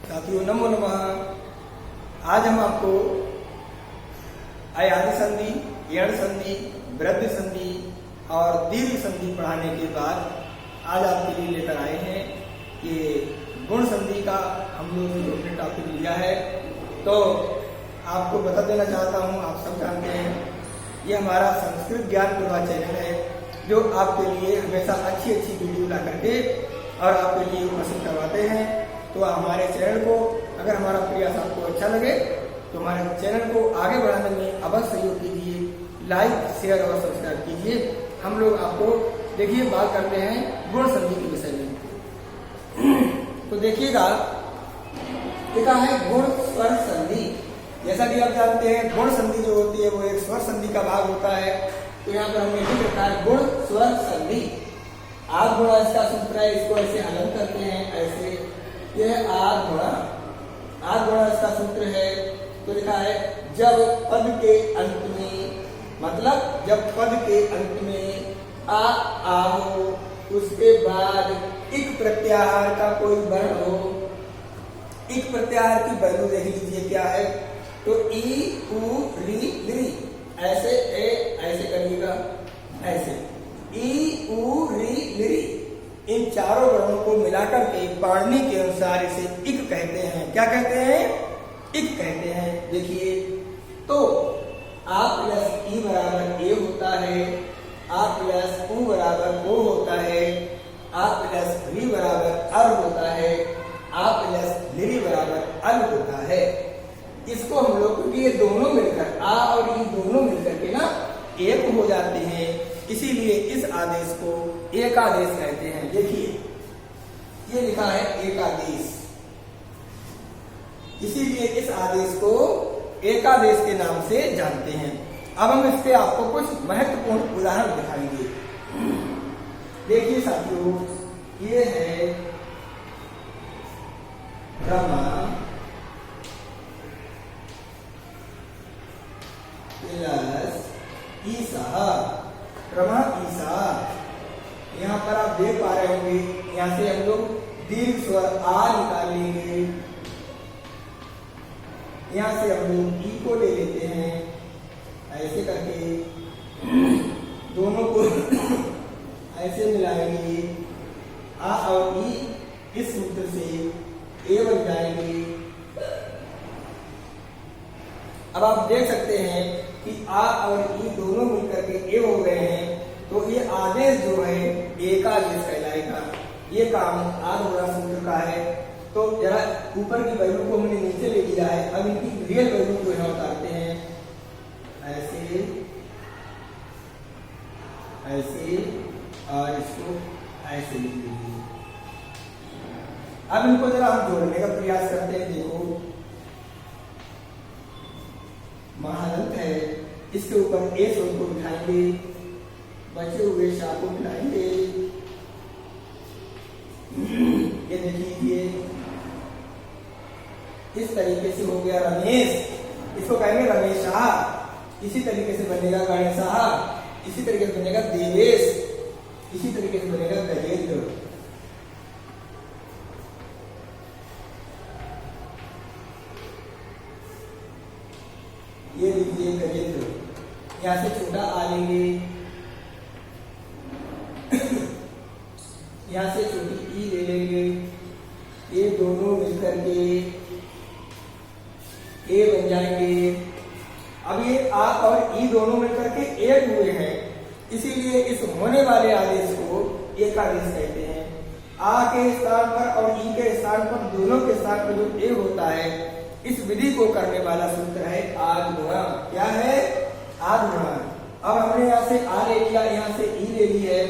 साथियों नमो नमः। आज हम आपको आदि संधि, यण संधि, वृद्धि संधि और दीर्घ संधि पढ़ाने के बाद आज आपके लिए लेकर आए हैं कि गुण संधि का हम लोग जो अपने टॉपिक लिया है। तो आपको बता देना चाहता हूँ, आप सब जानते हैं ये हमारा संस्कृत ज्ञान पूर्वा चैनल है जो आपके लिए हमेशा अच्छी वीडियो ला करके और आपके लिए उपस्थित करवाते हैं। तो हमारे चैनल को अगर हमारा प्रयास आपको अच्छा लगे तो हमारे चैनल को आगे बढ़ाने में अवश्य सहयोग कीजिए, लाइक शेयर और सब्सक्राइब कीजिए। हम लोग आपको देखिए बात करते हैं गुण संधि के विषय में। तो देखिएगा लिखा है गुण स्वर संधि। जैसा कि आप जानते हैं गुण संधि जो होती है वो एक स्वर संधि का भाग होता है। तो यहाँ पर हमने लिख रखा है गुण स्वर संधि। आग गुणा इसका सूत्र है, इसको ऐसे अलग करते हैं, ऐसे यह आग गुणा इसका सूत्र है। तो लिखा है जब पद के अंत में, मतलब जब पद के अंत में आ हो, उसके बाद इक प्रत्याहार का कोई वर्ण हो। इक प्रत्याहार की वैल्यू देख लीजिए क्या है। तो ई उ री ली, ऐसे ऐसे करिएगा, ऐसे ई उ री ली, इन चारों वर्णों को मिलाकर के पाणिनि के अनुसार इसे इक कहते हैं। क्या कहते हैं? इक कहते हैं। देखिए तो आ प्लस ई बराबर ए होता है, आ प्लस उ बराबर ओ होता है, आ प्लस री बराबर अर होता है, आ प्लस लिरी बराबर अल होता है। इसको हम लोग, क्योंकि ये दोनों मिलकर आ और ई दोनों मिलकर के ना एक हो जाते हैं, इसीलिए इस आदेश को एकादेश कहते हैं। देखिए ये लिखा है एकादेश, इसीलिए इस आदेश को एकादेश के नाम से जानते हैं। अब हम इस पे आपको कुछ महत्वपूर्ण उदाहरण दिखाएंगे। देखिए साथियों, ये है रमा प्लस ईसा, रमा ईसा। यहाँ पर आप देख पा रहे होंगे, यहाँ से हम लोग दीर्घ स्वर आ निकालेंगे, यहाँ से हम लोग ई को ले लेते हैं, ऐसे करके दोनों को ऐसे मिलाएंगे, आ और ई इस सूत्र से ए बन जाएंगे। अब आप देख सकते हैं कि आ और ई दोनों मिलकर के ए हो गए हैं। तो ये आदेश जो है एकादेश कहलाएगा। ये काम आग गुणा सूत्र का है। तो जरा ऊपर की वैल्यू को हमने नीचे ले लिया है, अब इनकी रियल वैल्यू को यहाँ उतारते हैं, ऐसे ऐसे और इसको ऐसे लिख लीजिए। अब इनको जरा हम जोड़ने का प्रयास करते हैं। देखो महादंत है, इसके ऊपर ए स्वर को बिठाएंगे, बचे हुए शाह को मिलाएंगे। ये देख लीजिए इस तरीके से हो गया रमेश, इसको कहेंगे रमेशा। इसी तरीके से बनेगा गणेशा, इसी तरीके से बनेगा देवेश, इसी तरीके से बनेगा गजेंद्र। ये लीजिए गजेंद्र, यहाँ से छोटा आ लेंगे, यहाँ से छोटी ई ले लेंगे, ये दोनों मिलकर के ए बन जाएंगे। अब ये आ और ई दोनों मिलकर के एक हुए हैं, इसीलिए इस होने वाले आदेश को एकादेश कहते हैं। आ के स्थान पर और ई के स्थान पर, दोनों के स्थान पर जो ए होता है, इस विधि को करने वाला सूत्र है आग गुणा। क्या है? आग गुणा। अब हमने यहाँ से आ ले लिया, यहाँ से ई ले ली है।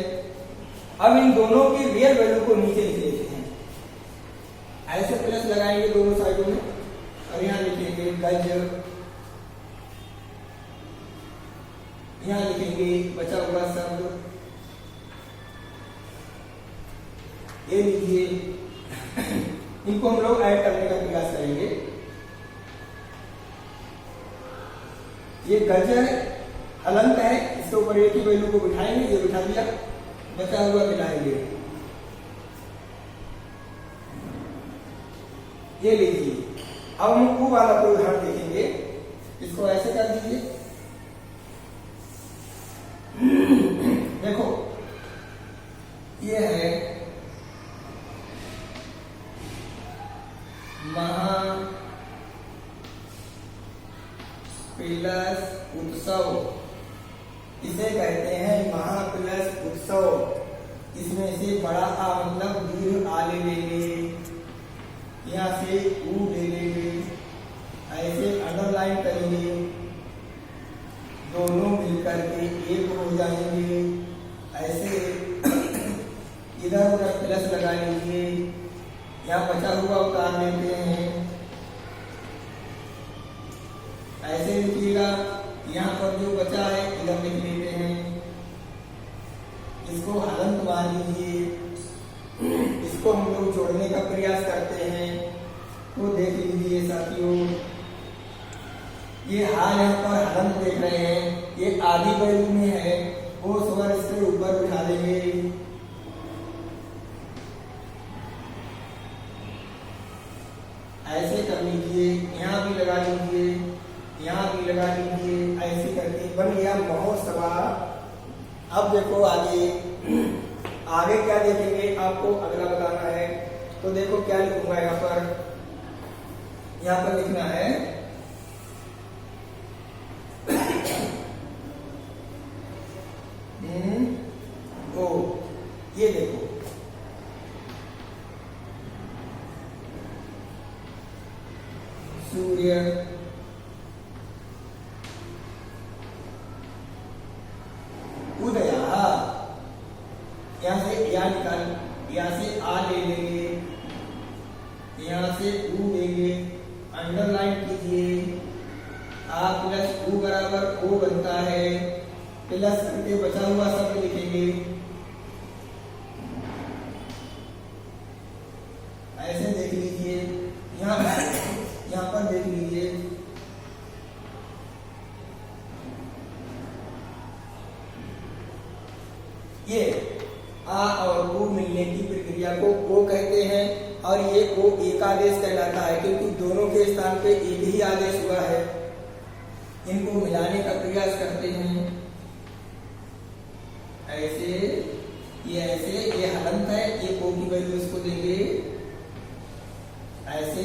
अब इन दोनों की रियल वैल्यू को नीचे लिख लेते हैं, ऐसे प्लस लगाएंगे दोनों साइडों में और यहाँ लिखेंगे गज, यहाँ लिखेंगे बचा हुआ शब्द। ये लीजिए इनको हम लोग ऐड करने का प्रयास करेंगे। ये गज है, हलंत है, इसके ऊपर एक ही वैल्यू को बिठाएंगे, ये बिठा दिया, बचा हुआ मिलाएंगे। ये लीजिए, अब हम ऊ वाला कोई उदाहरण देखेंगे। इसको ऐसे कर दीजिए, देखो ये है महा प्लस उत्सव, इसे कहते हैं महा प्लस उत्सव। इसमें से बड़ा आ मतलब दीर्घ आ ले लेंगे, यहाँ से ऊ ले लेंगे, ऐसे अंडरलाइन करेंगे, दोनों मिलकर के एक हो जाएंगे। ऐसे इधर उधर प्लस लगा लीजिए, यहाँ बचा हुआ उतार लेते हैं, ऐसे लिखिएगा। यहाँ पर जो बचा है इधर लिख लेते हैं, इसको हलंत मान लीजिए। इसको हम लोग जोड़ने का प्रयास करते हैं, तो देख लीजिए साथियों, ये हाल यहाँ पर हलंत देख रहे हैं, ये आदि वैल्यू में है, वो स्वर इसके ऊपर उठा देंगे। ऐसे कर लीजिए, यहाँ भी लगा लीजिए, यहाँ भी लगा लीजिए, ऐसे करके बन गया महोत्सवा। अब देखो आगे आगे क्या देखेंगे, आपको अगला बताना है। तो देखो क्या लिखूंगा यहाँ पर लिखना है ओ, ये देखो सूर्य उदया, यहाँ से या निकाल, यहाँ से आ ले लेंगे, यहाँ से ऊ लेंगे, अंडरलाइन कीजिए। आ प्लस ऊ बराबर ओ बनता है, प्लस करके बचा हुआ शब्द लिखेंगे, ऐसे देख लीजिए। यहाँ पर देख लीजिए, ये आ और ओ मिलने की प्रक्रिया को ओ कहते हैं, और ये ओ एक आदेश कहलाता है, क्योंकि दोनों के स्थान पे एक ही आदेश हुआ है। इनको मिलाने का प्रयास करते हैं, ऐसे ये हलंत है, ये ओ की वैल्यू इसको देंगे ऐसे,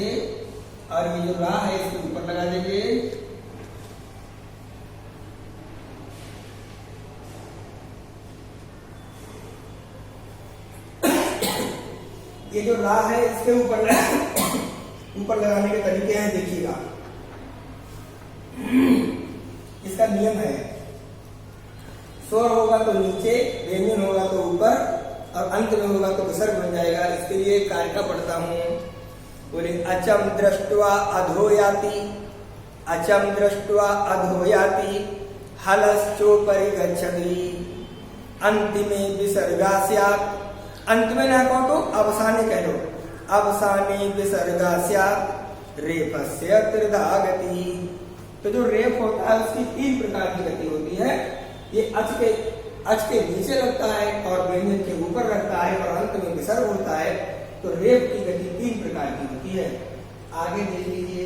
और ये जो रा है इसके ऊपर लगा देंगे। ये जो रा है इसके ऊपर लगाने के तरीके हैं, देखिएगा। इसका नियम है, स्वर होगा तो नीचे, व्यंजन होगा तो ऊपर, और अंत में होगा तो विसर्ग बन जाएगा। इसके लिए कारका पढ़ता हूं, बोले अचम दृष्ट्वा अधोयाति, अचम दृष्ट्वा अधोयाति, हलश्चोपरि गच्छति, अंतिमे विसर्गा स्यात्। अंत में ना कहो तो अवसाने कह लो, अवसाने विसर्गा स्यात्, रेफस्य त्रिधा गति। तो जो रेफ होता है उसकी 3 प्रकार की गति होती है। ये अच के नीचे लगता है, और व्यंजन के ऊपर लगता है, और अंत में विसर्ग होता है। तो रेफ की गति 3 प्रकार की होती है। आगे देख लीजिए,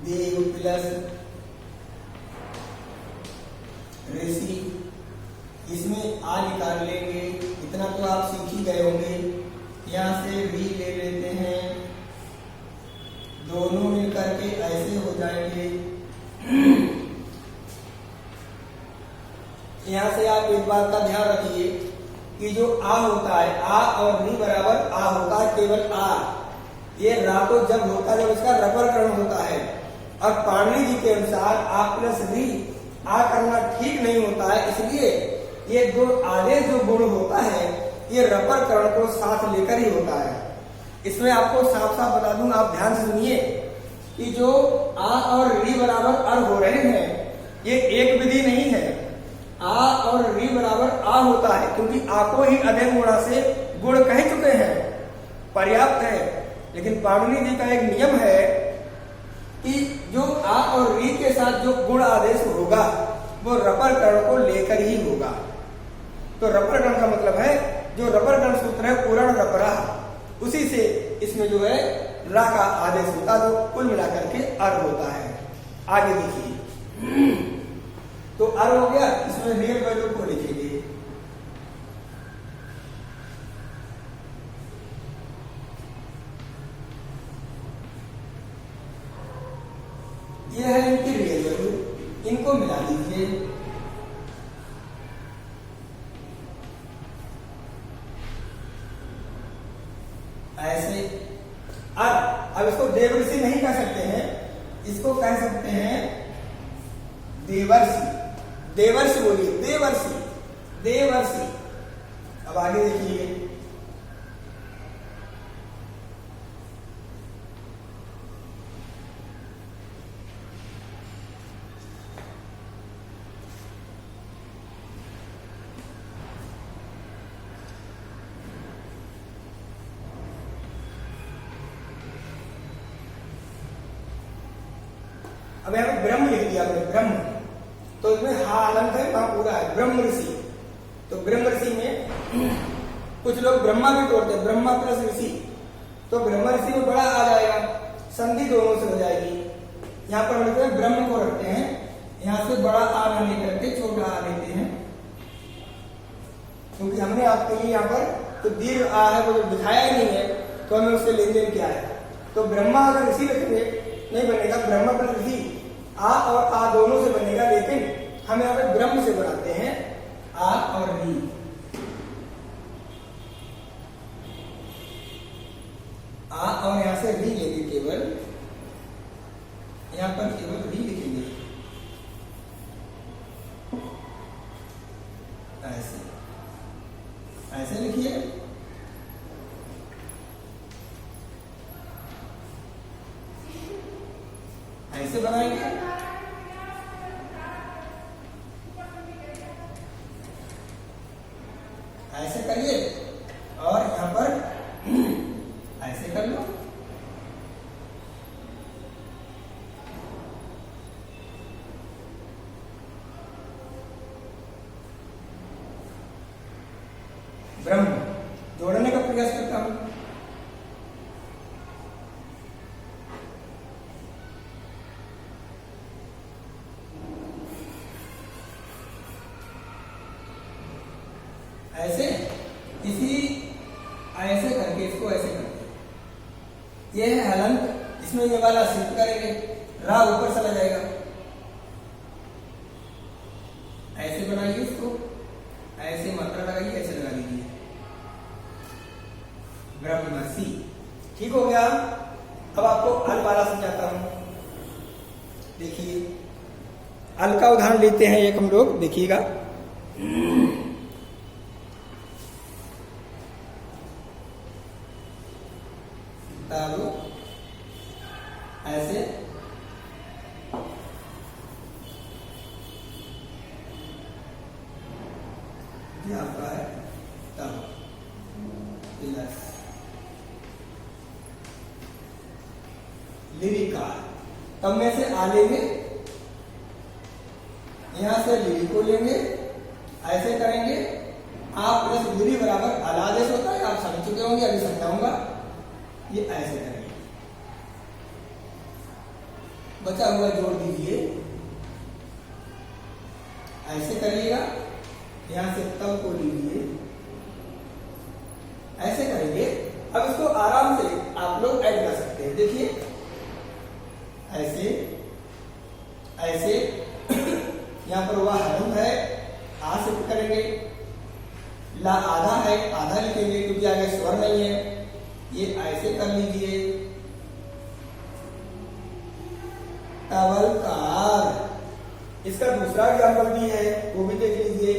देव प्लस ऋषि, इसमें आ निकाल लेंगे, इतना तो आप सीख ही गए होंगे। यहाँ से री ले लेते हैं, दोनों मिलकर के ऐसे हो जाएंगे। यहाँ से आप एक बात का ध्यान रखिए कि जो आ होता है, आ और री बराबर आ होता है, केवल आ। ये रा तो जब होता है जब इसका रबरकरण होता है, और पाणिनि जी के अनुसार आ प्लस री आ करना ठीक नहीं होता है। इसलिए ये दो आदेश जो गुण होता है, ये रपरकरण को साथ लेकर ही होता है। इसमें आपको साफ साफ बता दूं, आप ध्यान से सुनिए कि जो आ और री बराबर अर हो रहे हैं, ये एक विधि नहीं है। आ और री बराबर आ होता है, क्योंकि आ को ही अधे गुणा से गुण कह चुके हैं, पर्याप्त है। लेकिन पाणिनि जी का एक नियम है कि जो आ और री के साथ जो गुण आदेश होगा वो रपरकरण को लेकर ही होगा। तो रपर गण का मतलब है जो रपर गण सूत्र है पूर्ण रपरा, उसी से इसमें जो है रा का आदेश होता है, तो कुल मिलाकर के अर होता है। आगे देखिए, तो अर हो गया, इसमें रियल वैल्यू को लिखेंगे। यह है इनकी रियल वैल्यू, इनको मिला दीजिए। ऐसे अब इसको देवर्षि नहीं कह सकते हैं, इसको कह सकते हैं देवर्षि। देवर्षि बोलिए, देवर्षि, देवर्षि। अब आगे देखिए, अब यहाँ पे ब्रह्म लिख दिया आपने, ब्रह्म, तो इसमें हा अलंत है, वहां पूरा है ब्रह्म ऋषि। तो ब्रह्म ऋषि में कुछ लोग ब्रह्मा भी तोड़ते हैं, ब्रह्मा प्लस ऋषि, तो ब्रह्म ऋषि में बड़ा आ जाएगा, संधि दोनों से हो जाएगी। यहाँ पर हम लिखते हैं ब्रह्म को रखते हैं, यहाँ से बड़ा आ न लेकर के छोटा आ लेते हैं, क्योंकि हमने आपके लिए यहाँ पर तो दीर्घ आ है वो दिखाया ही नहीं है, तो हमें उससे लेन देन क्या है। तो ब्रह्मा अगर ऋषि रखेंगे नहीं बनेगा, ब्रह्म प्लस ऋषि आ और आ दोनों से बनेगा, लेकिन हम यहाँ पे ब्रह्म से बनाते हैं आ और री। आ और यहां से री लेंगे, केवल यहां पर केवल री लिखेंगे, ऐसे ऐसे लिखिए। ऐसे बनाएंगे, ऐसे करिए, और यहां पर ऐसे कर लो। ब्रह्म जोड़ने का प्रयास करता हूं, ऐसे ऐसे करके इसको ऐसे करते। ये है हलंत, इसमें ये वाला शिफ्ट करेंगे, रा ऊपर चला जाएगा, ऐसे बनाइए इसको, ऐसे मात्रा लगाइए, ऐसे लगा दीजिए, ब्रह्मसी। ठीक हो गया। अब आपको अल वाला समझाता हूं। देखिए, अल का उदाहरण लेते हैं एक हम लोग, देखिएगा। ऐसे आपका है तब लिरिका, तब में से आ लेंगे, यहां से लिरी को लेंगे, ऐसे करेंगे। आप प्लस लिरी बराबर अलादेश होता है, आप समझ चुके होंगे, अभी समझाऊंगा। ये ऐसे करेंगे, बचा हुआ जोड़ दीजिए, ऐसे करिएगा, यहां से तब को लीजिए, ऐसे करेंगे। अब इसको आराम से आप लोग ऐड कर सकते हैं। देखिए, ऐसे ऐसे यहां पर वह हरम है, आ से करेंगे, ला आधा है, आधा लिखेंगे क्योंकि आगे स्वर नहीं है, ये ऐसे कर लीजिए। तवलकार, इसका दूसरा एग्जाम्पल भी है, वो भी देख लीजिए।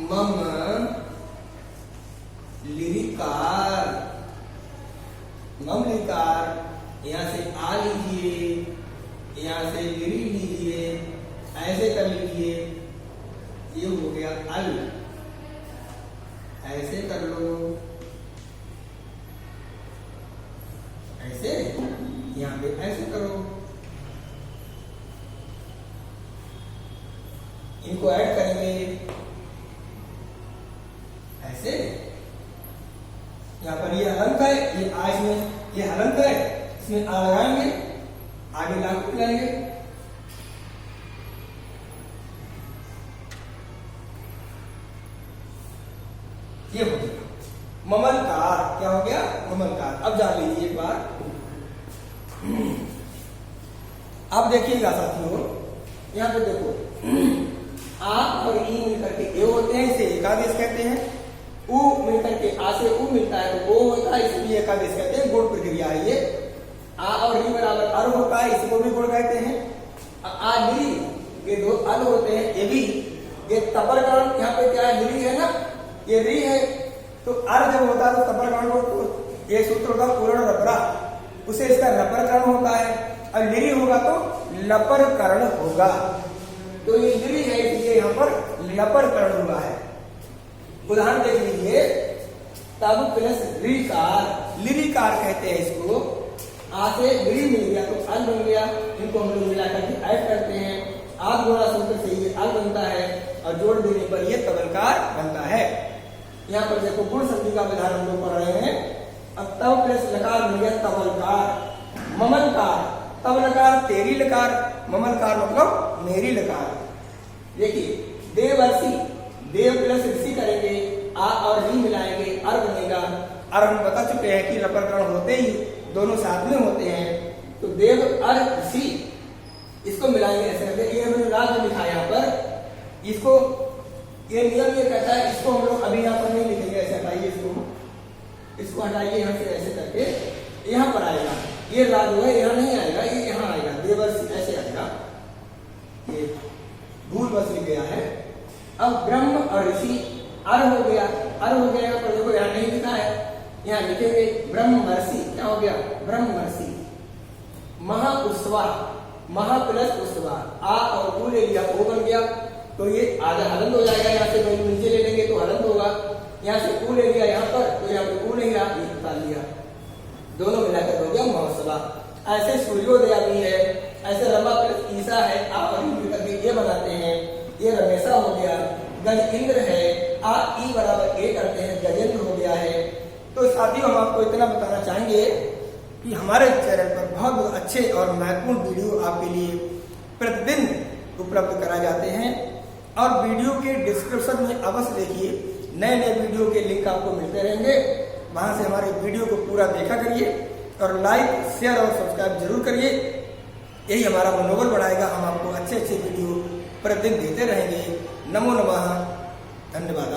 मम लिरिकार, मम लिरिकार, यहां से आ लीजिए, यहां से लिरी लीजिए, ऐसे कर लीजिए, ये हो गया अल, ऐसे कर लो, ऐसे, यहां पे ऐसे करो, इनको ऐड करेंगे ऐसे। यहाँ पर ये हलंत है, ये आ इसमें ये हलंत है, इसमें आ लगाएंगे, आगे लागू मिलाएंगे, ये हो गया ममलकार। क्या हो गया? ममलकार। अब जान लीजिए एक बार, अब देखिएगा साथियों, यहाँ पे देखो आ और ई मिलकर के ए होते हैं, इसे एकादेश कहते हैं। उ मिलकर के आ से उ मिलता है तो ओ होता है, इसलिए एकादेश कहते हैं। गुण प्रक्रिया है ये। आ और ई बराबर अर होता है, इसको भी गुण कहते हैं। आ ली ये दो अल होते हैं, ये भी। ये तपरकरण यहाँ पे क्या है? ली है ना, ये री है। तो अर जब होता है तो तपरकरण को, तो ये सूत्र होता है पूर्ण रपरा, उसे इसका रपरकरण होता है। और लिरी होगा तो लपरकरण होगा। तो ये लिरी है, इसलिए यहाँ पर लपरकरण हुआ है। उदाहरण देख लीजिए, तब प्लस लिरिकार, लिरिकार कहते हैं इसको। आ से लिरी मिल गया तो अल बन गया, इनको हम लोग मिलाकर के ऐड करते हैं। आग गुणा सूत्र से ये अल बनता है और जोड़ देने पर ये तबलकार बनता है। यहाँ पर देखो गुण संधि का विधान हम लोग पढ़ रहे हैं। अब तब प्लस लकार मिल गया तबलकार। ममलकार, तब लकार तेरी लकार, ममलकार मतलब मेरी लकार। देखिए देवर्षि, देव प्लस ऋषि करेंगे, आ और री मिलाएंगे, अर बनेगा। अर हम बता चुके हैं कि रपरकरण होते ही दोनों साथ में होते हैं। तो देव अर ऋषि, इसको मिलाएंगे ऐसे करके। ये हमने राज लिखा है यहाँ पर, इसको ये नियम ये कहता है, इसको हम लोग अभी यहाँ पर नहीं लिखेंगे, ऐसे हटाइए इसको हटाइए यहाँ से, ऐसे करके यहाँ पर आएगा। ये राज है, यहाँ नहीं आएगा, ये यहाँ आएगा, देवर्षि ऐसे आएगा। ये भूल बस लिख गया है। अब ब्रह्म और ऋषि, अर हो गया, अर हो गया। यहाँ पर देखो यहाँ नहीं लिखा है, यहाँ लिखेंगे ब्रह्मर्षि। क्या हो गया? ब्रह्मर्षि। महा उत्सवा, महा प्लस उत्सवा, आ और उ ले लिया, ओ बन गया। तो ये आधा हलंत हो जाएगा, यहाँ से नीचे ले लेंगे तो हलंत होगा। यहाँ से उ ले लिया यहाँ पर, तो यहाँ पे उ नहीं रहा, ये निकाल लिया, दोनों मिलाकर हो गया महोत्सवा। ऐसे सूर्योदय भी है, ऐसे रमा प्लस ईसा है, आ और ई मिलकर के ये बनाते हैं, ये रमेशा हो गया। गज इंद्र है, आ ई बराबर ए करते हैं, गजेंद्र हो गया है। तो साथियों हम आपको इतना बताना चाहेंगे कि हमारे चैनल पर बहुत अच्छे और महत्वपूर्ण वीडियो आपके लिए प्रतिदिन उपलब्ध कराए जाते हैं। और वीडियो के डिस्क्रिप्शन में अवश्य देखिए, नए नए वीडियो के लिंक आपको मिलते रहेंगे। वहां से हमारे वीडियो को पूरा देखा करिए और लाइक, शेयर और सब्सक्राइब जरूर करिए। यही हमारा मनोबल बढ़ाएगा, हम आपको अच्छे अच्छे वीडियो प्रतिदिन देते रहेंगे। नमो नमः, धन्यवाद।